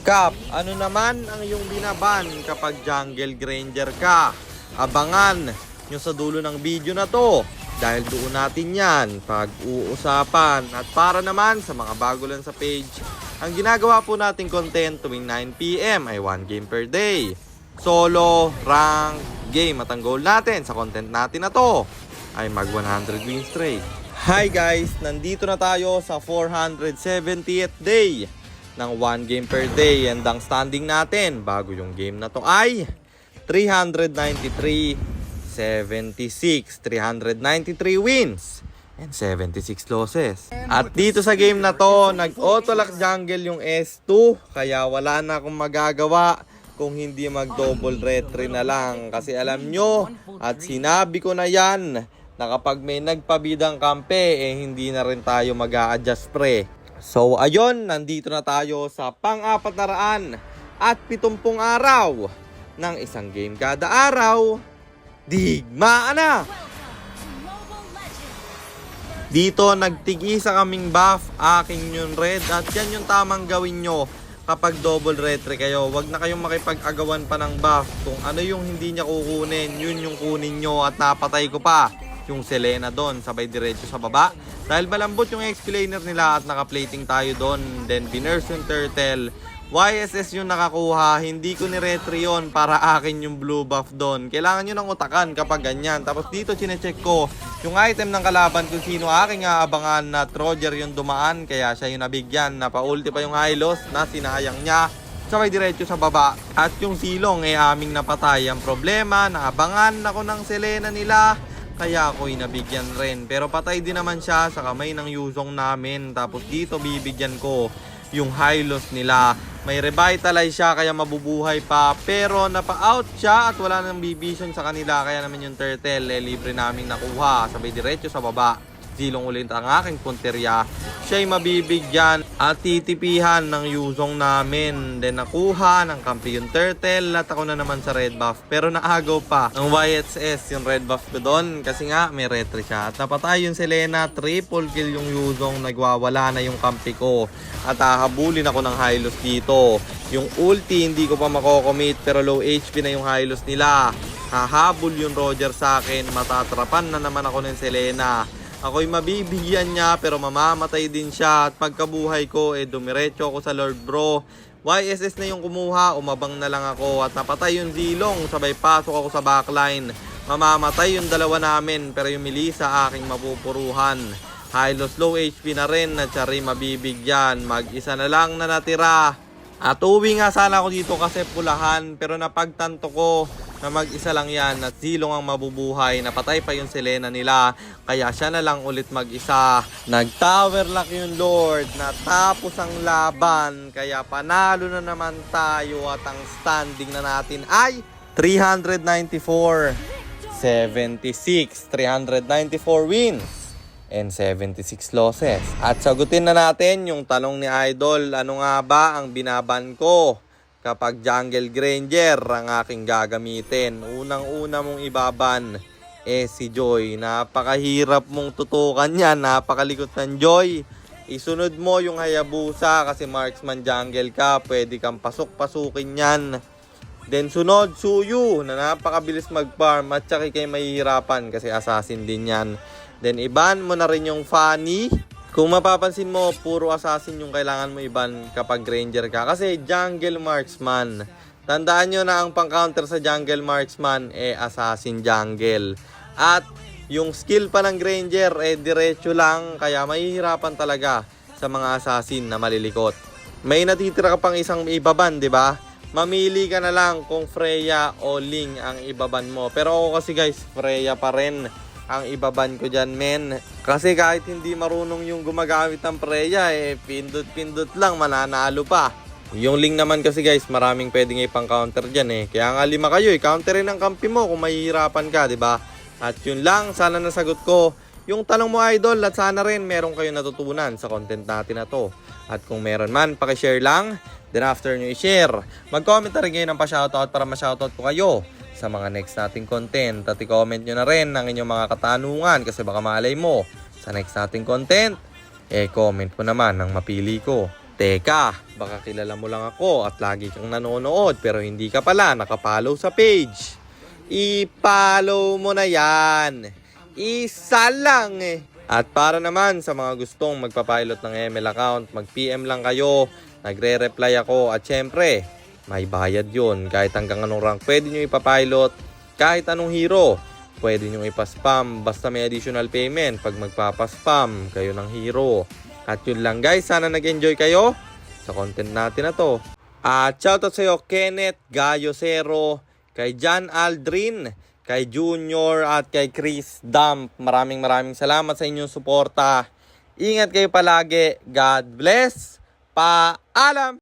Kap, ano naman ang iyong binaban kapag Jungle Granger ka? Abangan nyo sa dulo ng video na to dahil doon natin yan pag-uusapan. At para naman sa mga bago lang sa page, ang ginagawa po nating content tuwing 9 PM ay 1 game per day. Solo, rank, game at ang goal natin sa content natin na to ay mag 100 win straight. Hi guys, nandito na tayo sa 470th day ng 1 game per day, and ang standing natin bago yung game na to ay 393-76, 393 wins and 76 losses. At dito sa game na to, nag-auto-lock jungle yung S2, kaya wala na akong magagawa kung hindi mag-double retry na lang. Kasi alam nyo, at sinabi ko na yan, na kapag may nagpabidang kampe, hindi na rin tayo mag-a-adjust pre. So ayun, nandito na tayo sa pang-470 araw ng isang game kada araw. Digmaan na! Dito nagtigisa kaming buff, aking yung red, at yan yung tamang gawin nyo kapag double retry kayo. Wag na kayong makipag-agawan pa ng buff. Kung ano yung hindi niya kukunin, yun yung kunin nyo, at napatay ko pa yung Selena doon, sabay diretso sa baba. Dahil malambot yung explainer nila at naka-plating tayo doon. Then binurse yung turtle. YSS yung nakakuha. Hindi ko ni-retry yun para akin yung blue buff doon. Kailangan nyo ng utakan kapag ganyan. Tapos dito chinecheck ko yung item ng kalaban kung sino aking aabangan na Trojer yung dumaan. Kaya siya yung nabigyan. Napa-ulti pa yung Hylos na sinayang niya. Sabay diretso sa baba. At yung silong aming napatay. Ang problema, naabangan ako ng Selena nila, kaya ako'y nabigyan rin. Pero patay din naman siya sa kamay ng Yuzong namin. Tapos dito bibigyan ko yung Hylos nila. May revitalize siya kaya mabubuhay pa. Pero napa-out siya at wala nang bibision sa kanila. Kaya naman yung turtle libre namin nakuha. Sabay diretso sa baba. Silong ulit ang aking punterya. Siya'y mabibigyan at titipihan ng Yuzong namin. Then nakuha ng kampi yung turtle at ako na naman sa red buff. Pero naagaw pa ng YSS yung red buff ko doon kasi nga may retry siya. At napatay yung Selena, triple kill yung Yuzong, nagwawala na yung kampi ko. At hahabulin ako ng Hylos dito. Yung ulti hindi ko pa mako-commit pero low HP na yung Hylos nila. Hahabol yung Roger sa akin, matatrapan na naman ako ng Selena. Ako'y mabibigyan niya pero mamamatay din siya. At pagkabuhay ko, dumiretso ako sa Lord Bro. YSS na yung kumuha, umabang na lang ako. At napatay yung Zilong, sabay pasok ako sa backline. Mamamatay yung dalawa namin pero yung Melissa aking mapupuruhan. Hylos low HP na rin at siya rin mabibigyan. Mag-isa na lang na natira. At uwi nga sana ako dito kasi pulahan, pero napagtanto ko na mag-isa lang yan at Zilong ang mabubuhay. Napatay pa yung Selena nila, kaya siya na lang ulit mag-isa. Nag-tower lock yung Lord, natapos ang laban, kaya panalo na naman tayo. At ang standing na natin ay 394-76, 394 wins and 76 losses. At sagutin na natin yung tanong ni Idol, ano nga ba ang binaban ko kapag Jungle Granger ang aking gagamitin? Unang-una mong ibaban si Joy. Napakahirap mong tutukan yan, napakalikot ng Joy. Isunod mo yung Hayabusa kasi marksman jungle ka, pwede kang pasok-pasukin yan. Then sunod Suyu na napakabilis mag-farm at saka kayo mahihirapan kasi assassin din yan. Then iban mo na rin yung Fanny. Kung mapapansin mo, puro assassin yung kailangan mo iban kapag ranger ka. Kasi jungle marksman. Tandaan nyo na ang pang-counter sa jungle marksman assassin jungle. At yung skill pa ng ranger diretso lang. Kaya mahihirapan talaga sa mga assassin na malilikot. May natitira ka pang isang ibaban, di ba? Mamili ka na lang kung Freya o Ling ang ibaban mo. Pero ako kasi guys, Freya pa rin ang ibaban ko dyan, men. Kasi kahit hindi marunong yung gumagamit ng Freya, pindot-pindot lang, mananalo pa. Yung Ling naman kasi guys, maraming pwedeng ipang-counter dyan Kaya nga 5 kayo, counterin ang kampi mo kung mahihirapan ka, di ba? At yun lang, sana nasagot ko yung tanong mo, Idol, at sana rin meron kayo natutunan sa content natin na to. At kung meron man, pakishare lang. Then after nyo i-share, mag-comment na rin kayo ng pa-shoutout para ma-shoutout ko kayo sa mga next nating content. At i-comment nyo na rin ang inyong mga katanungan kasi baka malay mo sa next nating content, comment mo naman ang mapili ko. Teka, baka kilala mo lang ako at lagi kang nanonood pero hindi ka pala nakapollow sa page. I-follow mo na yan. Isa lang eh. At para naman sa mga gustong magpapilot ng ML account, mag-PM lang kayo, nagre-reply ako at syempre, may bayad yun. Kahit hanggang anong rank pwede nyo ipapilot, kahit anong hero, pwede nyo ipaspam basta may additional payment pag magpapaspam kayo ng hero. At yun lang guys, sana nag-enjoy kayo sa content natin na to. At shoutout sa iyo Kenneth Gayosero, kay John Aldrin, kay Junior at kay Chris Dump. Maraming salamat sa inyong suporta. Ingat kayo palagi. God bless. Paalam!